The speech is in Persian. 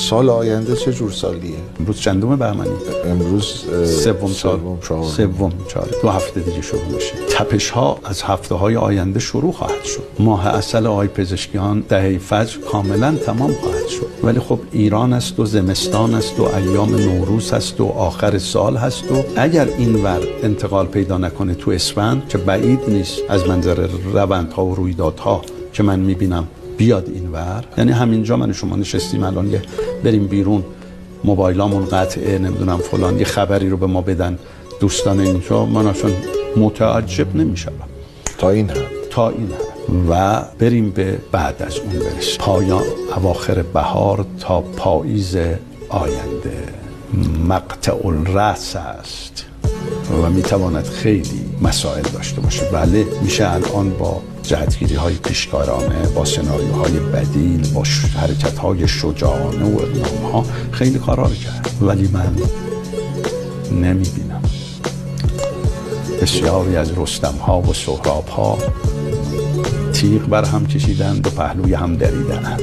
سال آینده چه جور سالیه؟ امروز چندم بهمنی؟ امروز سوم 2 هفته دیگه شروع میشه. تپش ها از هفته های آینده شروع خواهد شد. ماه عسل آقای پزشکیان دهه فجر کاملا تمام خواهد شد. ولی خب ایران است و زمستان است و ایام نوروز است و آخر سال هست و اگر اینور انتقال پیدا نکنه تو اسفند که بعید نیست از منظر روندها و رویدادها که من میبینم بیاد اینور، یعنی همینجا من و شما نشستیم الان یه بریم بیرون موبایلامون قطعه نمیدونم فلان یه خبری رو به ما بدن دوستان اینجا، من اصلا متعجب نمیشم تا این حد و بریم به بعد از اون برسیم پایان اواخر بهار تا پاییز آینده مقطع الرأس است و میتواند خیلی مسائل داشته باشه. بله میشه الان با جهتگیری های پیشکارانه، با سناریوهای بدیل، با حرکت های شجاعانه و اقدام ها خیلی کارا رو کرد، ولی من نمیبینم. بسیاری از رستم ها و سهراب ها تیغ بر هم کشیدند و پهلوی هم دریدند.